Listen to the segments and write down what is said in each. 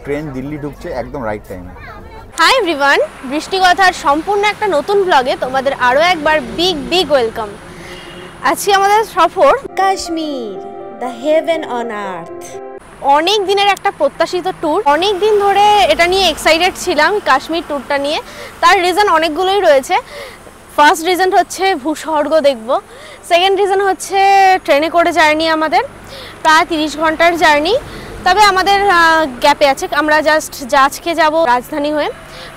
Train Delhi ঢুকছে একদম right টাইমে। হাই এভরিওয়ান, বৃষ্টিকথার সম্পূর্ণ একটা নতুন ব্লগে তোমাদের আরও একবার বিগ ওয়েলকাম। আজকে আমাদের সফর Kashmir, the haven on earth. অনেক দিনের একটা প্রত্যাশিত ট্যুর, অনেক দিন ধরে এটা নিয়ে এক্সাইটেড ছিলাম, কাশ্মীর ট্যুরটা নিয়ে। তার রিজন অনেকগুলোই রয়েছে। ফার্স্ট রিজন হচ্ছে ভূস্বর্গ দেখব, সেকেন্ড রিজন হচ্ছে ট্রেনে করে জার্নি, আমাদের প্রায় 30 ঘন্টার জার্নি। তবে আমাদের গ্যাপে আছে, আমরা জাস্ট আজকে যাব রাজধানী হয়ে।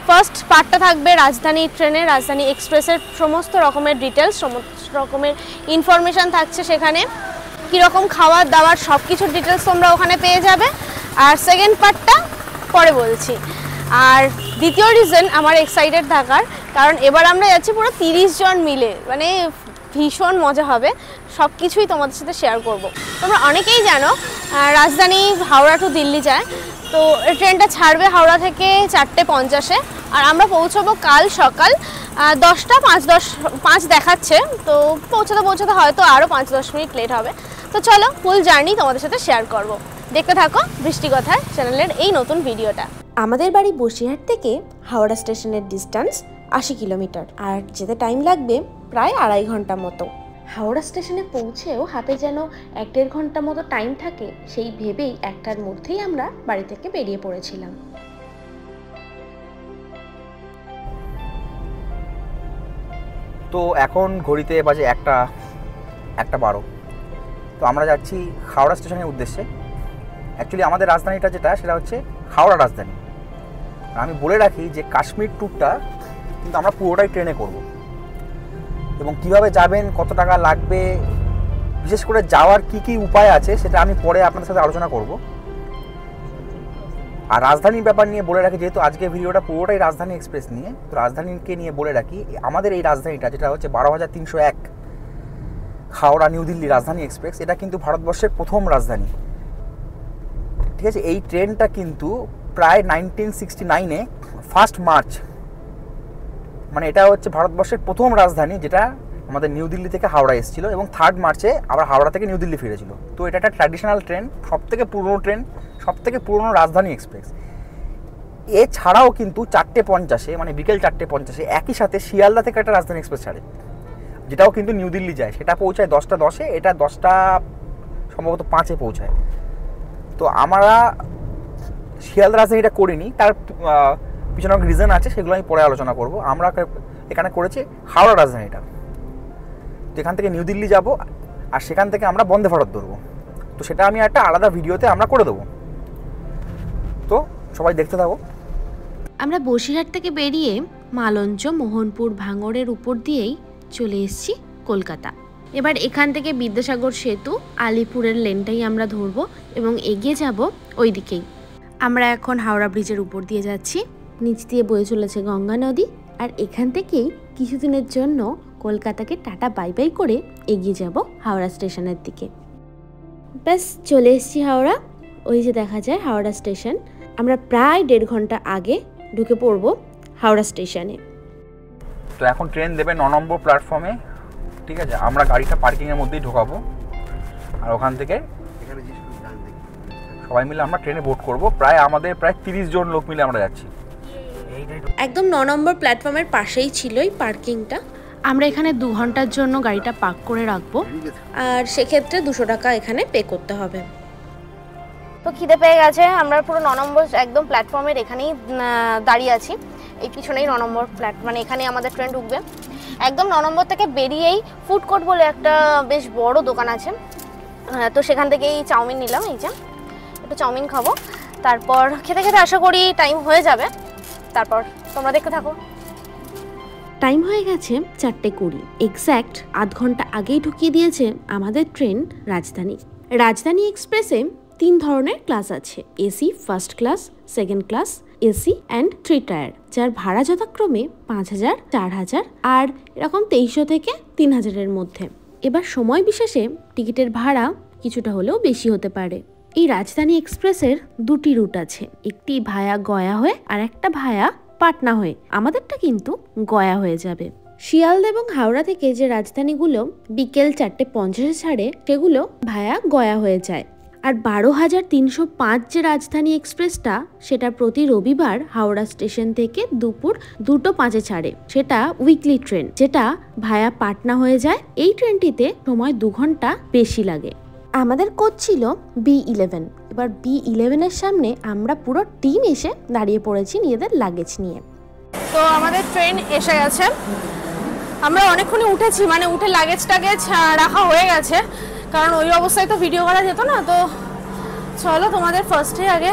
ফার্স্ট পার্টটা থাকবে রাজধানী ট্রেনে, রাজধানী এক্সপ্রেসের সমস্ত রকমের ডিটেলস, সমস্ত রকমের ইনফরমেশান থাকছে সেখানে। কীরকম খাওয়ার দাওয়ার সব কিছুর ডিটেলস তোমরা ওখানে পেয়ে যাবে। আর সেকেন্ড পার্টটা পরে বলছি। আর দ্বিতীয় রিজন আমার এক্সাইটেড থাকার কারণ এবার আমরা যাচ্ছি পুরো 30 জন মিলে, মানে ভীষণ মজা হবে। সব কিছুই তোমাদের সাথে শেয়ার করব। তোমরা অনেকেই জানো রাজধানী হাওড়া টু দিল্লি যায়, তো ট্রেনটা ছাড়বে হাওড়া থেকে 4:50-এ, আর আমরা পৌঁছবো কাল সকাল 10টা 5 দেখাচ্ছে। তো পৌঁছাতে হয়তো আরও 5-10 মিনিট লেট হবে। তো চলো ফুল জার্নি তোমাদের সাথে শেয়ার করব। দেখতে থাকো বৃষ্টিকথার চ্যানেলের এই নতুন ভিডিওটা। আমাদের বাড়ি বসিরহাট থেকে হাওড়া স্টেশনের ডিস্টেন্স 80 কিলোমিটার, আর যেতে টাইম লাগবে প্রায় 2.5 ঘন্টা মতো। হাওড়া স্টেশনে পৌঁছেও হাতে যেন 1-1.5 ঘন্টা মতো টাইম থাকে, সেই ভেবেই 1টার মধ্যেই আমরা বাড়ি থেকে বেরিয়ে পড়েছিলাম। তো এখন ঘড়িতে বাজে 1:12। তো আমরা যাচ্ছি হাওড়া স্টেশনের উদ্দেশ্যে। অ্যাকচুয়ালি আমাদের রাজধানীটা যেটা, সেটা হচ্ছে হাওড়া রাজধানী। আমি বলে রাখি যে কাশ্মীর ট্যুরটা কিন্তু আমরা পুরোটাই ট্রেনে করব, এবং কিভাবে যাবেন, কত টাকা লাগবে, বিশেষ করে যাওয়ার কি উপায় আছে সেটা আমি পরে আপনাদের সাথে আলোচনা করব। আর রাজধানীর ব্যাপার নিয়ে বলে রাখি, যেহেতু আজকে ভিডিওটা পুরোটাই রাজধানী এক্সপ্রেস নিয়ে, তো রাজধানীকে নিয়ে বলে রাখি আমাদের এই রাজধানীটা যেটা হচ্ছে 12,301 হাওড়া নিউ দিল্লি রাজধানী এক্সপ্রেস, এটা কিন্তু ভারতবর্ষের প্রথম রাজধানী। ঠিক আছে, এই ট্রেনটা কিন্তু প্রায় 1969-এ 1 মার্চ, মানে এটা হচ্ছে ভারতবর্ষের প্রথম রাজধানী যেটা আমাদের নিউ দিল্লি থেকে হাওড়া এসেছিল, এবং 3 মার্চে আবার হাওড়া থেকে নিউ দিল্লি ফিরেছিল। তো এটা একটা ট্র্যাডিশনাল ট্রেন, সবথেকে পুরনো ট্রেন, সবথেকে পুরনো রাজধানী এক্সপ্রেস। এছাড়াও কিন্তু 4:50-এ, মানে বিকেল 4:50-এ একই সাথে শিয়ালদা থেকে একটা রাজধানী এক্সপ্রেস ছাড়ে, যেটাও কিন্তু নিউ দিল্লি যায়। সেটা পৌঁছায় 10:10-এ, এটা 10টা সম্ভবত 5-এ পৌঁছায়। তো আমরা শিয়ালদা রাজধানীটা করিনি, তার পিছনে অনেক রিজন আছে, সেগুলো আমি পরে আলোচনা করব। আমরা এখানে করেছি হাওড়া রাজধানীটা। তো এখান থেকে নিউ দিল্লি যাব, আর সেখান থেকে আমরা বন্দে ভারত ধরবো। তো সেটা আমি একটা আলাদা ভিডিওতে আমরা করে দেবো। তো সবাই দেখতে থাকো। আমরা বসিরহাট থেকে বেরিয়ে মালঞ্চ, মোহনপুর, ভাঙড়ের উপর দিয়েই চলে এসেছি কলকাতা। এবার এখান থেকে বিদ্যাসাগর সেতু, আলিপুরের লেনটাই আমরা ধরবো এবং এগিয়ে যাব ওই দিকেই। আমরা এখন হাওড়া ব্রিজের উপর দিয়ে যাচ্ছি, নিচ দিয়ে বয়ে চলেছে গঙ্গা নদী, আর এখান থেকেই কিছুদিনের জন্য কলকাতাকে টাটা বাই বাই করে এগিয়ে যাব হাওড়া স্টেশনের দিকে। ব্যাস চলে এসেছি হাওড়া, ওই যে দেখা যায় হাওড়া স্টেশন। আমরা প্রায় 1.5 ঘন্টা আগে ঢুকে পড়ব হাওড়া স্টেশনে। তো এখন ট্রেন দেবে 9 নম্বর প্ল্যাটফর্মে। ঠিক আছে, আমরা গাড়িটা পার্কিংয়ের মধ্যেই ঢোকাবো, আর ওখান থেকে সবাই মিলে আমরা ট্রেনে বোর্ড করব। আমাদের প্রায় 30 জন লোক মিলে আমরা যাচ্ছি। একদম 9 নম্বর প্ল্যাটফর্মের পাশেই ছিল এই পার্কিংটা। আমরা এখানে 2 ঘন্টার জন্য গাড়িটা পার্ক করে রাখবো, আর সেক্ষেত্রে 200 টাকা এখানে পে করতে হবে। তো খিদে পেয়ে গেছে, আমরা পুরো 9 নম্বর একদম প্ল্যাটফর্মের এখানেই দাঁড়িয়ে আছি। এই পিছনেই 9 নম্বর মানে এখানেই আমাদের ট্রেন ঢুকবে। একদম 9 নম্বর থেকে বেরিয়েই ফুড কোর্ট বলে একটা বেশ বড় দোকান আছে, তো সেখান থেকেই চাউমিন নিলাম। এই যে একটু চাউমিন খাবো, তারপর খেতে খেতে আশা করি টাইম হয়ে যাবে। তারপর তোমরা দেখতে থাকো। টাইম হয়ে গেছে 4:20, এক্স্যাক্ট আধ ঘন্টা আগেই ঢুকিয়ে দিয়েছে আমাদের ট্রেন রাজধানী। রাজধানী এক্সপ্রেসে 3 ধরনের ক্লাস আছে, AC first class, second class, AC and 3 tyre, যার ভাড়া যথাক্রমে 5,000, 4,000 আর এরকম 2,300 থেকে 3,000-এর মধ্যে। এবার সময় বিশেষে টিকিটের ভাড়া কিছুটা হলেও বেশি হতে পারে। এই রাজধানী এক্সপ্রেসের 2টি রুট আছে, একটি ভায়া গয়া হয়ে আর একটা ভায়া পাটনা হয়ে। আমাদেরটা কিন্তু গয়া হয়ে যাবে। শিয়ালদা এবং হাওড়া থেকে যে রাজধানীগুলো বিকেল 4:50 ছাড়ে, সেগুলো ভায়া গয়া হয়ে যায়। আর 12,305 যে রাজধানী এক্সপ্রেসটা সেটা প্রতি রবিবার হাওড়া স্টেশন থেকে দুপুর 2:05 ছাড়ে। সেটা উইকলি ট্রেন, যেটা ভায়া পাটনা হয়ে যায়। এই ট্রেনটিতে সময় 2 ঘন্টা বেশি লাগে। আমাদের কোচ ছিল B11। এবার B11 এর সামনে আমরা পুরো টিম এসে দাঁড়িয়ে পড়েছি নিজেদের লাগেজ নিয়ে। তো আমাদের ট্রেন এসে গেছে, আমরা অনেকক্ষণই উঠেছি, মানে উঠে লাগেজ টাগেজ রাখা হয়ে গেছে, কারণ ওই অবস্থায় তো ভিডিও করা যেত না। তো চলো তোমাদের ফার্স্টে আগে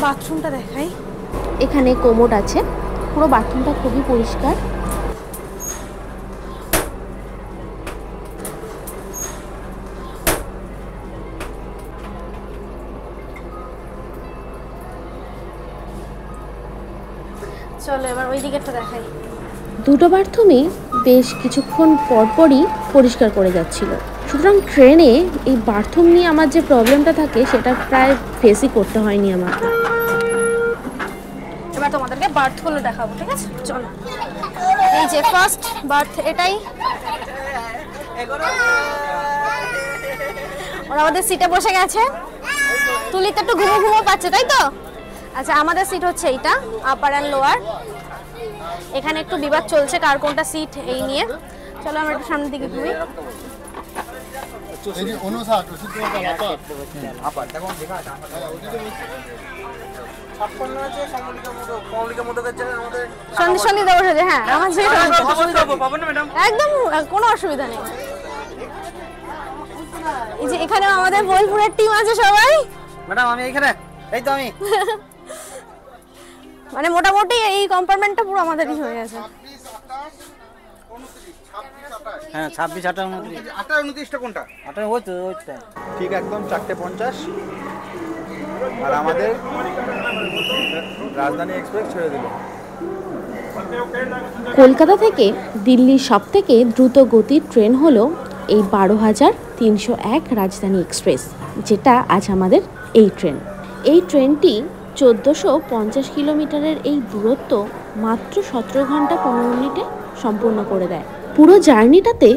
বাথরুমটা দেখাই। এখানে কোমোড আছে, পুরো বাথরুমটা খুবই পরিষ্কার। চলো এবার ওই দিকেরটা দেখাই। দুটো বাথরুমই বেশ কিছুক্ষণ পরপরই পরিষ্কার করে যাচ্ছিল। সুতরাং ট্রেনে এই বাথরুম নিয়ে আমার যে প্রবলেমটা থাকে সেটা প্রায় ফেসই করতে হয়নি আমার। এবার তোমাদেরকে বার্থগুলো দেখাবো, ঠিক আছে? চলো, এই যে ফার্স্ট বার্থ, এটাই। ওরা আমাদের সিটে বসে গেছে। তুলিতে একটু ঘুমো ঘুমো পাচ্ছে, তাই তো? আচ্ছা, আমাদের সিট হচ্ছে এইটা, আপার অ্যান্ড লোয়ার। এখানে একটু বিবাদ চলছে কার কোনটা সিট এই নিয়ে। চলো আমরা একটু সামনের দিকে ঘুরি। সন্ধ্যে বসেছে। হ্যাঁ, আমার সিট একদম কোনো অসুবিধা নেই। এই যে এখানে আমাদের বোলপুরের টিম আছে সবাই। ম্যাডাম আমি এখানে, এই তো আমি। মানে মোটামুটি এই কম্পার্টমেন্টটা পুরো আমাদেরই হয়ে গেছে। হ্যাঁ, 26, 28, 29। 28, 29টা কোনটা? 28 ওই তো, ওইটা ঠিক একদম 4:50। আর আমাদের রাজধানী এক্সপ্রেস ছেড়ে দিল। কলকাতা থেকে দিল্লির সবথেকে দ্রুত গতির ট্রেন হলো এই 12,301 রাজধানী এক্সপ্রেস, যেটা আজ আমাদের এই ট্রেন। এই ট্রেনটি 1450 কিলোমিটারের এই দূরত্ব মাত্র 17 ঘন্টা 15 মিনিটে সম্পূর্ণ করে দেয়। পুরো জার্নিটাতে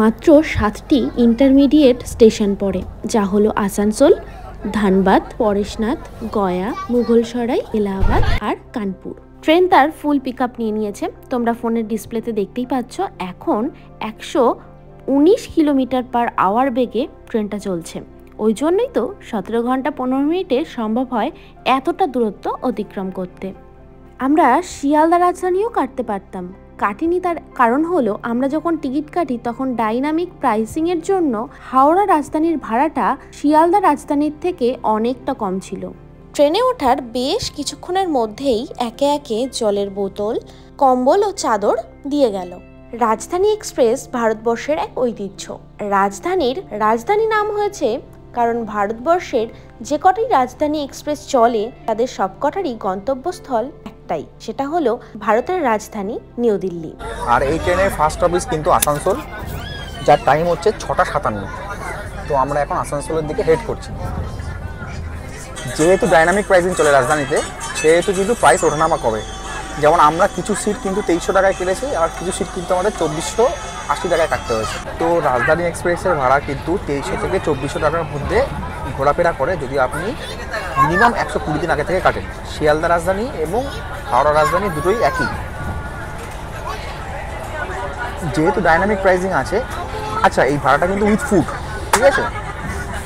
মাত্র 7টি ইন্টারমিডিয়েট স্টেশন পড়ে, যা হলো আসানসোল, ধানবাদ, পরেশনাথ, গয়া, মুঘলসরাই, এলাহাবাদ আর কানপুর। ট্রেন তার ফুল পিক আপ নিয়ে নিয়েছে। তোমরা ফোনের ডিসপ্লেতে দেখতেই পাচ্ছ এখন 119 কিলোমিটার পার আওয়ার বেগে ট্রেনটা চলছে। ওই জন্যই তো 17 ঘন্টা 15 মিনিটে সম্ভব হয় এতটা দূরত্ব অতিক্রম করতে। আমরা শিয়ালদা রাজধানীও কাটতে পারতাম, কাটিনি। তার কারণ হলো আমরা যখন টিকিট কাটি তখন ডাইনামিক প্রাইসিংয়ের জন্য হাওড়া রাজধানীর ভাড়াটা শিয়ালদা রাজধানীর থেকে অনেকটা কম ছিল। ট্রেনে ওঠার বেশ কিছুক্ষণের মধ্যেই একে একে জলের বোতল, কম্বল ও চাদর দিয়ে গেল। রাজধানী এক্সপ্রেস ভারতবর্ষের এক ঐতিহ্য। রাজধানী নাম হয়েছে কারণ ভারতবর্ষের যে কটি রাজধানী এক্সপ্রেস চলে তাদের সবকটারই গন্তব্যস্থল একটাই, সেটা হলো ভারতের রাজধানী নিউ দিল্লি। আর এই ট্রেনের ফার্স্ট অফিস কিন্তু আসানসোল, যার টাইম হচ্ছে 6:57। তো আমরা এখন আসানসোলের দিকে হেড করছি। যেহেতু ডাইনামিক প্রাইসিং চলে রাজধানীতে, সেহেতু কিন্তু প্রাইস ওঠানামা করে। যেমন আমরা কিছু সিট কিন্তু 2300 টাকায় কিনেছি, আর কিছু সিট কিন্তু আমাদের 2480 টাকায় কাটতে হয়েছে। তো রাজধানী এক্সপ্রেসের ভাড়া কিন্তু 2300 থেকে 2400 টাকার মধ্যে ঘোরাফেরা করে যদি আপনি মিনিমাম 120 দিন আগে থেকে কাটেন। শিয়ালদা রাজধানী এবং হাওড়া রাজধানী দুটোই একই। যেহেতু ডাইনামিক প্রাইসিং আছে, আচ্ছা এই ভাড়াটা কিন্তু উইথ ফুড, ঠিক আছে?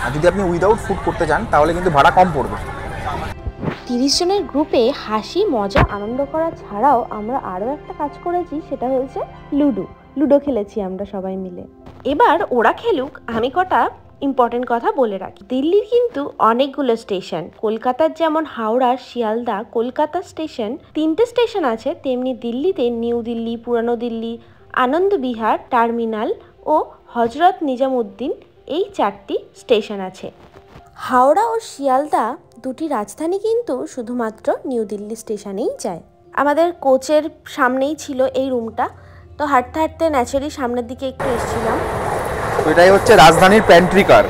আর যদি আপনি উইদাউট ফুড করতে চান তাহলে কিন্তু ভাড়া কম পড়বে। 30 জনের গ্রুপে হাসি মজা আনন্দ করা ছাড়াও আমরা আরও একটা কাজ করেছি, সেটা হচ্ছে লুডো খেলেছি আমরা সবাই মিলে। এবার ওরা খেলুক, আমি কটা ইম্পর্টেন্ট কথা বলে রাখি। দিল্লির কিন্তু অনেকগুলো স্টেশন, কলকাতার যেমন হাওড়া, শিয়ালদা, কলকাতা স্টেশন 3টে স্টেশন আছে, তেমনি দিল্লিতে নিউ দিল্লি, পুরানো দিল্লি, আনন্দ বিহার, টার্মিনাল ও হজরত নিজামুদ্দিন, এই 4টি স্টেশন আছে। হাওড়া ও শিয়ালদা দুটি রাজধানী কিন্তু শুধুমাত্র নিউ দিল্লি স্টেশনেই যায়। আমাদের কোচের সামনেই ছিল এই রুমটা, তো হাঁটতে হাঁটতে ন্যাচারালি সামনের দিকে একটু এসেছিলাম। এটাই হচ্ছে রাজধানীর প্যান্ট্রি কার।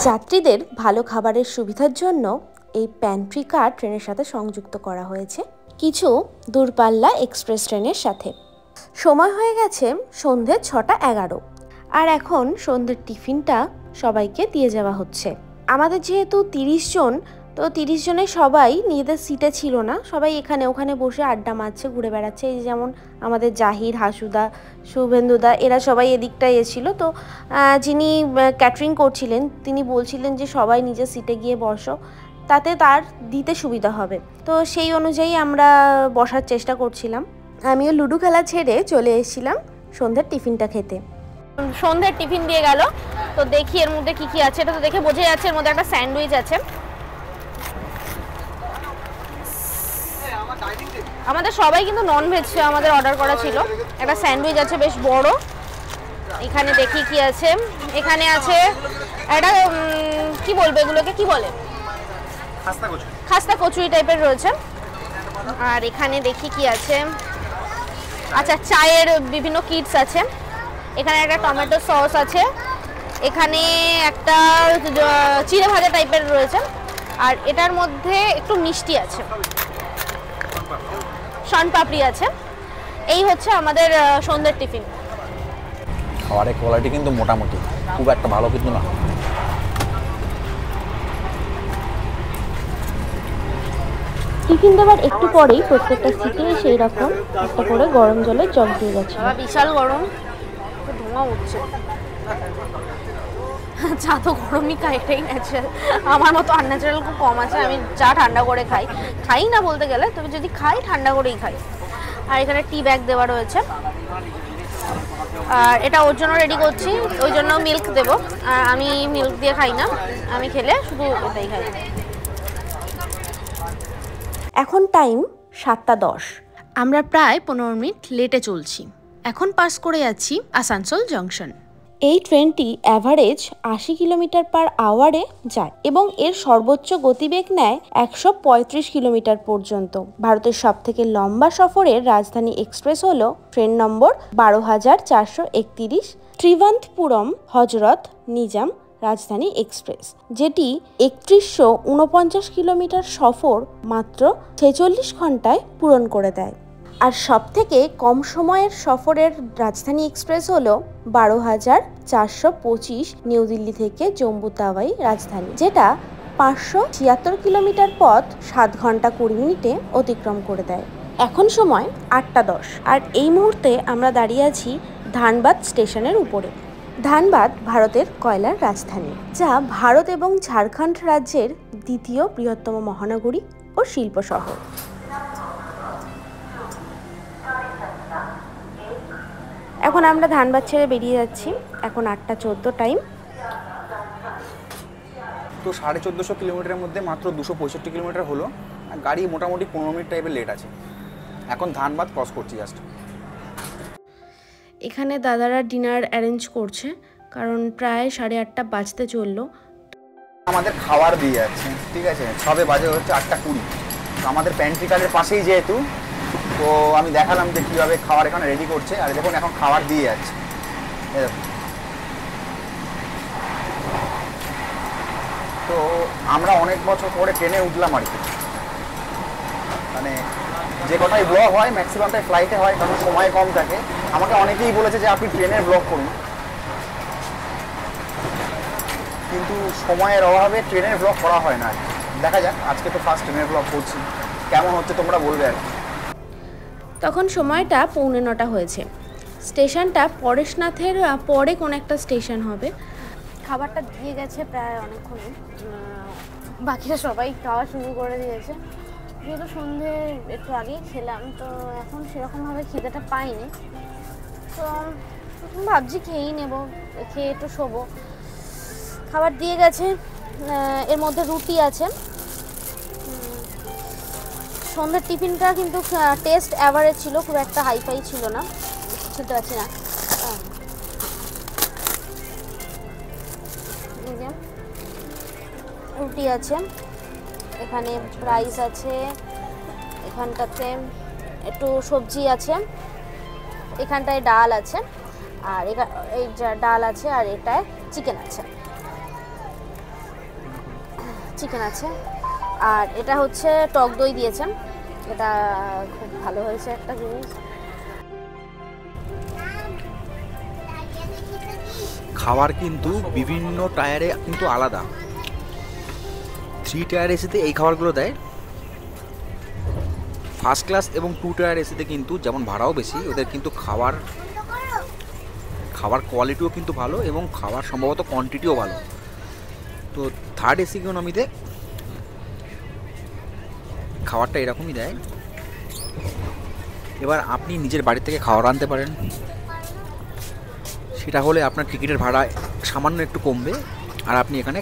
যাত্রীদের ভালো খাবারের সুবিধার জন্য এই প্যান্ট্রি কার ট্রেনের সাথে সংযুক্ত করা হয়েছে কিছু দূরপাল্লা এক্সপ্রেস ট্রেনের সাথে। সময় হয়ে গেছে সন্ধে 6:11, আর এখন সন্ধ্যের টিফিনটা সবাইকে দিয়ে যাওয়া হচ্ছে। আমাদের যেহেতু 30 জন, তো 30 জনের সবাই নিজেদের সিটে ছিল না, সবাই এখানে ওখানে বসে আড্ডা মারছে, ঘুরে বেড়াচ্ছে। এই যেমন আমাদের জাহির, হাসুদা, শুভেন্দুদা, এরা সবাই এদিকটায় এসেছিল। তো যিনি ক্যাটারিং করছিলেন তিনি বলছিলেন যে সবাই নিজের সিটে গিয়ে বসো, তাতে তার দিতে সুবিধা হবে। তো সেই অনুযায়ী আমরা বসার চেষ্টা করছিলাম। আমিও লুডো খেলা ছেড়ে চলে এসেছিলাম সন্ধ্যের টিফিনটা খেতে। সন্ধ্যের টিফিন দিয়ে গেল, তো দেখি এর মধ্যে কি কি আছে। এটা তো দেখে বোঝা যাচ্ছে এর মধ্যে একটা স্যান্ডউইচ আছে। আমাদের সবাই কিন্তু ননভেজ আমাদের অর্ডার করা ছিল। একটা স্যান্ডউইচ আছে বেশ বড়। এখানে দেখি কি আছে। এখানে আছে একটা কি বলবো এগুলোকে, কি বলে, খাস্তা কচুরি টাইপের রয়েছে। আর এখানে দেখি কি আছে। আচ্ছা, চায়ের বিভিন্ন কিটস আছে। এখানে একটা টমেটো সস আছে। এখানে একটা চিড়ে ভাজা টাইপের রয়েছে। আর এটার মধ্যে একটু মিষ্টি আছে, শনপাপড়ি আছে। এই হচ্ছে আমাদের সন্ধ্যের টিফিন। খাবারের কোয়ালিটি কিন্তু মোটামুটি, খুব একটা ভালো কিন্তু না। টিফিন দেওয়ার একটু পরেই প্রত্যেকটা সিটে সেই রকম একটা করে গরম জলের জগ দিয়ে গেছে। বিশাল গরম, ধোঁয়া উঠছে। চা তো গরমই খাই, এটাই ন্যাচারাল। আমার মতো আনন্যাচারাল খুব কম আছে। আমি চা ঠান্ডা করে খাই না বলতে গেলে, তবে যদি খাই ঠান্ডা করেই খাই। আর এখানে টি ব্যাগ দেওয়া রয়েছে। আর এটা ওর জন্য রেডি করছি, ওই জন্য মিল্ক দেবো। আর আমি মিল্ক দিয়ে খাই না, আমি খেলে শুধু এটাই খাই। এখন টাইম 7:10। আমরা প্রায় 15 মিনিট লেটে চলছি। এখন পাস করে যাচ্ছি আসানসোল জংশন। এই ট্রেনটি অ্যাভারেজ 80 কিলোমিটার পার আওয়ারে যায় এবং এর সর্বোচ্চ গতিবেগ নেয় 135 কিলোমিটার পর্যন্ত। ভারতের সবথেকে লম্বা সফরের রাজধানী এক্সপ্রেস হলো ট্রেন নম্বর 12,431 ত্রিভান্তপুরম হজরত নিজাম রাজধানী এক্সপ্রেস, যেটি 3149 কিলোমিটার সফর মাত্র 46 ঘন্টায় পূরণ করে দেয়। আর সবথেকে কম সময়ের সফরের রাজধানী এক্সপ্রেস হলো 12,425 নিউ দিল্লি থেকে জম্মু তাওয়াই রাজধানী, যেটা 576 কিলোমিটার পথ 7 ঘন্টা 20 মিনিটে অতিক্রম করে দেয়। এখন সময় 8:10, আর এই মুহূর্তে আমরা দাঁড়িয়ে আছি ধানবাদ স্টেশনের উপরে। ধানবাদ ভারতের কয়লার রাজধানী, যা ভারত এবং ঝাড়খণ্ড রাজ্যের দ্বিতীয় বৃহত্তম মহানগরী ও শিল্প শহর। এখন আমরা ধানবাদ ছেড়ে বেরিয়ে যাচ্ছি। এখন 8:14 টাইম। তো 1450 কিলোমিটারের মধ্যে মাত্র 265 কিলোমিটার হলো। গাড়ি মোটামুটি 15 মিনিট টাইপের লেট আছে। এখন ধানবাদ ক্রস করছি জাস্ট। এখানে দাদারা ডিনার অ্যারেঞ্জ করছে, কারণ প্রায় 8:30 বাজতে চললো। আমাদের খাবার দিয়ে যাচ্ছে, ঠিক আছে, সবে বাজে হচ্ছে 8:20। আমাদের প্যান্ট্রি কার্ডের পাশেই যেহেতু, তো আমি দেখালাম যে কীভাবে খাবার এখানে রেডি করছে। আর দেখুন এখন খাবার দিয়ে যাচ্ছে। তো আমরা অনেক বছর পরে ট্রেনে উঠলাম আর কি। মানে যে কথাই ব্লগ হয় ম্যাক্সিমামটাই ফ্লাইটে হয়, কারণ সময় কম থাকে। আমাকে অনেকেই বলেছে যে আপনি ট্রেনের ব্লগ করুন, কিন্তু সময়ের অভাবে ট্রেনের ব্লগ করা হয় না। দেখা যাক, আজকে তো ফার্স্ট ট্রেনের ব্লগ করছি, কেমন হচ্ছে তোমরা বলবে আর কি। তখন সময়টা 8:45 হয়েছে। স্টেশনটা পরেশনাথের পরে কোন একটা স্টেশন হবে। খাবারটা দিয়ে গেছে প্রায় অনেকক্ষণই, বাকিরা সবাই খাওয়া শুরু করে দিয়েছে। যেহেতু সন্ধে একটু আগেই খেলাম, তো এখন সেরকমভাবে খিদেটা পাইনি। তো ভাবছি খেয়েই নেবো, খেয়ে একটু শোবো। খাবার দিয়ে গেছে, এর মধ্যে রুটি আছে। সন্ধ্যের টিফিনটা কিন্তু টেস্ট অ্যাভারেজ ছিল, খুব একটা হাইফাই ছিল না। বুঝতে পারছি না। রুটি আছে, এখানে রাইস আছে, এখানটাতে একটু সবজি আছে, এখানটায় ডাল আছে, আর এই ডাল আছে, আর এটায় চিকেন আছে। আর এটা হচ্ছে টক দই দিয়েছেন, এটা খুব ভালো হয়েছে একটা জিনিস। খাবার কিন্তু বিভিন্ন টায়ারে কিন্তু আলাদা। 3 টায়ার এসিতে এই খাবারগুলো দেয়। ফার্স্ট ক্লাস এবং 2 টায়ার এসিতে কিন্তু যেমন ভাড়াও বেশি, ওদের কিন্তু খাবার কোয়ালিটিও কিন্তু ভালো এবং খাবার সম্ভবত কোয়ান্টিটিও ভালো। তো থার্ড এসি ইকোনমিতে খাবারটা এরকমই দেয়। এবার আপনি নিজের বাড়ি থেকে খাবার আনতে পারেন, সেটা হলে আপনার টিকিটের ভাড়া সামান্য একটু কমবে, আর আপনি এখানে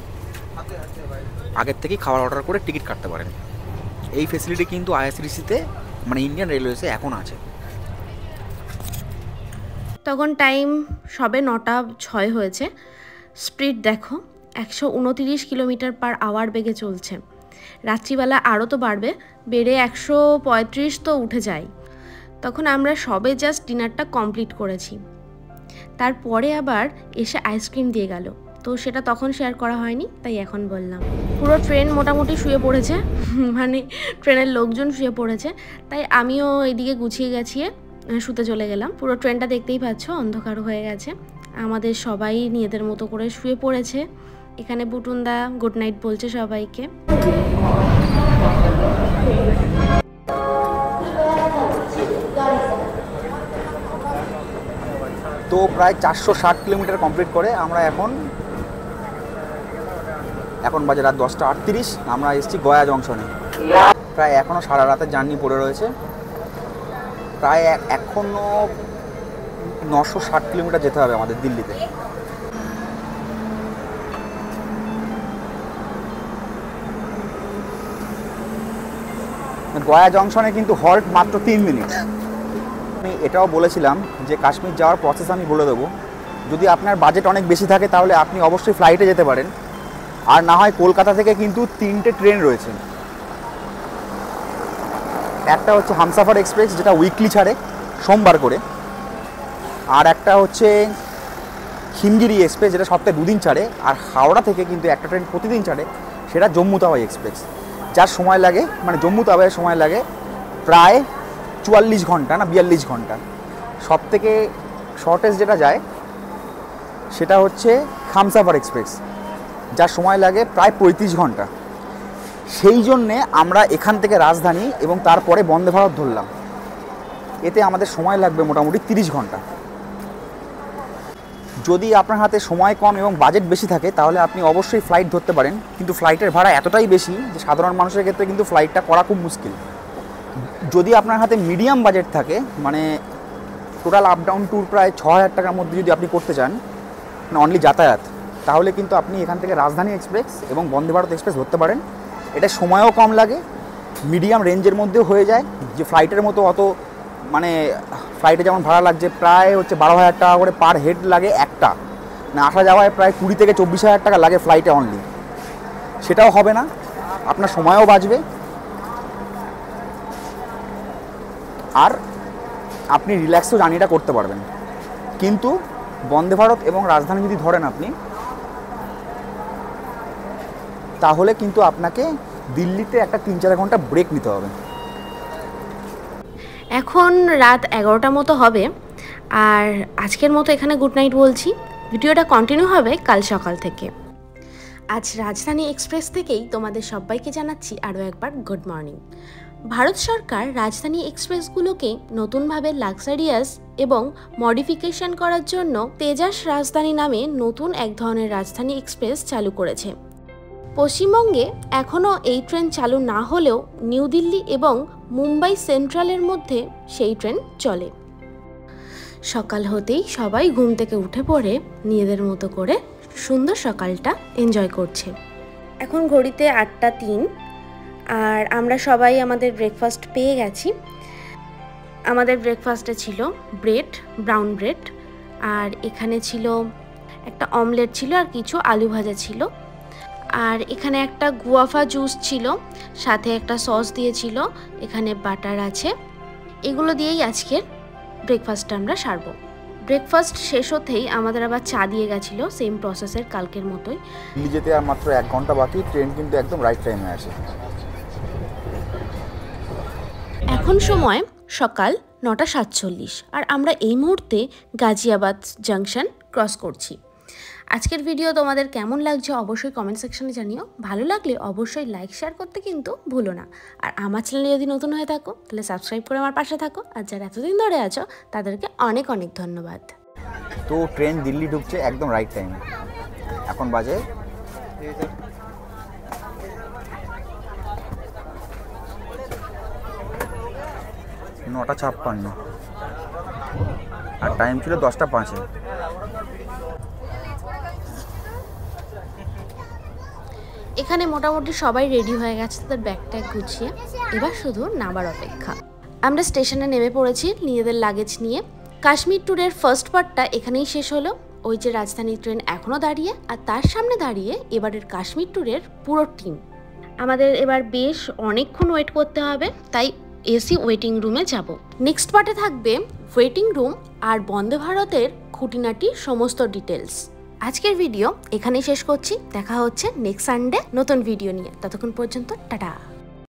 আগের থেকেই খাবার অর্ডার করে টিকিট কাটতে পারেন। এই ফেসিলিটি কিন্তু আইআরসিটিসিতে মানে ইন্ডিয়ান রেলওয়েসে এখন আছে। তখন টাইম সবে 9:06 হয়েছে। স্পিড দেখো 129 কিলোমিটার পার আওয়ার বেগে চলছে। রাত্রিবেলা আরও তো বাড়বে, বেড়ে 135 তো উঠে যায়। তখন আমরা সবে জাস্ট ডিনারটা কমপ্লিট করেছি, তারপরে আবার এসে আইসক্রিম দিয়ে গেল, তো সেটা তখন শেয়ার করা হয়নি, তাই এখন বললাম। পুরো ট্রেন মোটামুটি শুয়ে পড়েছে, মানে ট্রেনের লোকজন শুয়ে পড়েছে, তাই আমিও এদিকে গুছিয়ে গেছিয়ে শুতে চলে গেলাম। পুরো ট্রেনটা দেখতেই পাচ্ছ অন্ধকার হয়ে গেছে, আমাদের সবাই নিজেদের মতো করে শুয়ে পড়েছে। এখানে বুটুনদা গুড নাইট বলছে সবাইকে। তো প্রায় 460 কিলোমিটার কমপ্লিট করে আমরা এখন বাজে রাত 10:38। আমরা এসেছি গয়া জংশনে। প্রায় এখনও সারা রাতের জার্নি পড়ে রয়েছে। প্রায় এখনও 960 কিলোমিটার যেতে হবে আমাদের দিল্লিতে। গয়া জংশনে কিন্তু হল্ট মাত্র 3 মিনিট। আমি এটাও বলেছিলাম যে কাশ্মীর যাওয়ার প্রসেস আমি বলে দেবো। যদি আপনার বাজেট অনেক বেশি থাকে তাহলে আপনি অবশ্যই ফ্লাইটে যেতে পারেন, আর না হয় কলকাতা থেকে কিন্তু 3টে ট্রেন রয়েছে। একটা হচ্ছে হামসাফার এক্সপ্রেস, যেটা উইকলি ছাড়ে সোমবার করে, আর একটা হচ্ছে হিমগিরি এক্সপ্রেস, যেটা সপ্তাহে 2 দিন ছাড়ে, আর হাওড়া থেকে কিন্তু একটা ট্রেন প্রতিদিন ছাড়ে, সেটা জম্মু তাওয়াই এক্সপ্রেস, যার সময় লাগে মানে জম্মু তাওয়াইয়ের সময় লাগে প্রায় 44 ঘন্টা না 42 ঘন্টা। সব থেকে শর্টেজ যেটা যায় সেটা হচ্ছে হামসাফার এক্সপ্রেস, যার সময় লাগে প্রায় 35 ঘন্টা। সেই জন্যে আমরা এখান থেকে রাজধানী এবং তারপরে বন্দে ভারত ধরলাম। এতে আমাদের সময় লাগবে মোটামুটি 30 ঘন্টা। যদি আপনার হাতে সময় কম এবং বাজেট বেশি থাকে তাহলে আপনি অবশ্যই ফ্লাইট ধরতে পারেন, কিন্তু ফ্লাইটের ভাড়া এতটাই বেশি যে সাধারণ মানুষের ক্ষেত্রে কিন্তু ফ্লাইটটা করা খুব মুশকিল। যদি আপনার হাতে মিডিয়াম বাজেট থাকে, মানে টোটাল আপ ডাউন ট্যুর প্রায় 6000 টাকার মধ্যে যদি আপনি করতে চান, মানে অনলি যাতায়াত, তাহলে কিন্তু আপনি এখান থেকে রাজধানী এক্সপ্রেস এবং বন্দে ভারত এক্সপ্রেস ধরতে পারেন। এটা সময়ও কম লাগে, মিডিয়াম রেঞ্জের মধ্যেও হয়ে যায়, যে ফ্লাইটের মতো অত মানে ফ্লাইটে যেমন ভাড়া লাগছে প্রায় হচ্ছে 12,000 টাকা করে পার হেড লাগে একটা, মানে আসা যাওয়ায় প্রায় 20 থেকে 24,000 টাকা লাগে ফ্লাইটে অনলি। সেটাও হবে না, আপনার সময়ও বাঁচবে, আর আপনি রিল্যাক্সও জার্নিটা করতে পারবেন। কিন্তু বন্দে ভারত এবং রাজধানী যদি ধরেন আপনি, তাহলে কিন্তু আপনাকে দিল্লিতে একটা 3-4 ঘন্টা ব্রেক নিতে হবে। এখন রাত 11টা মতো হবে, আর আজকের মতো এখানে গুড নাইট বলছি। ভিডিওটা কন্টিনিউ হবে কাল সকাল থেকে। আজ রাজধানী এক্সপ্রেস থেকেই তোমাদের সবাইকে জানাচ্ছি আরও একবার গুড মর্নিং। ভারত সরকার রাজধানী এক্সপ্রেসগুলোকে নতুনভাবে লাক্সারিয়াস এবং মডিফিকেশন করার জন্য তেজাস রাজধানী নামে নতুন এক ধরনের রাজধানী এক্সপ্রেস চালু করেছে। পশ্চিমবঙ্গে এখনও এই ট্রেন চালু না হলেও নিউ দিল্লি এবং মুম্বাই সেন্ট্রালের মধ্যে সেই ট্রেন চলে। সকাল হতেই সবাই ঘুম থেকে উঠে পড়ে নিজেদের মতো করে সুন্দর সকালটা এনজয় করছে। এখন ঘড়িতে 8:03, আর আমরা সবাই আমাদের ব্রেকফাস্ট পেয়ে গেছি। আমাদের ব্রেকফাস্টে ছিল ব্রেড, ব্রাউন ব্রেড, আর এখানে ছিল একটা অমলেট ছিল, আর কিছু আলু ভাজা ছিল, আর এখানে একটা গুয়াভা জুস ছিল, সাথে একটা সস দিয়েছিল, এখানে বাটার আছে। এগুলো দিয়েই আজকের ব্রেকফাস্টটা আমরা সারবো। ব্রেকফাস্ট শেষ হতেই আমাদের আবার চা দিয়ে গেছিলো, সেম প্রসেসের কালকের মতোই। দিল্লি যেতে আর মাত্র 1 ঘন্টা বাকি, ট্রেন কিন্তু একদম রাইট টাইমে আছে। এখন সময় সকাল 9:47, আর আমরা এই মুহূর্তে গাজিয়াবাদ জাংশন ক্রস করছি। আজকের ভিডিও তোমাদের কেমন লাগছে অবশ্যই কমেন্ট সেকশনে জানিও। ভালো লাগলে অবশ্যই লাইক শেয়ার করতে কিন্তু ভুলো না। আর আমার চ্যানেলে যদি নতুন হয়ে থাকো তাহলে সাবস্ক্রাইব করে আমার পাশে থাকো। আর যারা এতদিন ধরে আছো তাদেরকে অনেক অনেক ধন্যবাদ। তো ট্রেন দিল্লি ঢুকছে একদম রাইট টাইমে। এখন বাজে 9:56 আর টাইম ছিল 10:05। এখানে মোটামুটি সবাই রেডি হয়ে গেছে তাদের ব্যাগ ট্যাগ গুছিয়ে, এবার শুধু নামার অপেক্ষা। আমরা স্টেশনে নেমে পড়েছি নিজেদের লাগেজ নিয়ে। কাশ্মীর ট্যুরের ফার্স্ট পার্টটা এখানেই শেষ হলো। ওই যে রাজধানী ট্রেন এখনও দাঁড়িয়ে, আর তার সামনে দাঁড়িয়ে এবারের কাশ্মীর ট্যুরের পুরো টিম। আমাদের এবার বেশ অনেকক্ষণ ওয়েট করতে হবে, তাই এসি ওয়েটিং রুমে যাব। নেক্সট পার্টে থাকবে ওয়েটিং রুম আর বন্দে ভারতের খুঁটিনাটি সমস্ত ডিটেলস। আজকের ভিডিও এখানেই শেষ করছি। দেখা হচ্ছে নেক্সট সানডে নতুন ভিডিও নিয়ে। ততক্ষণ পর্যন্ত টাটা।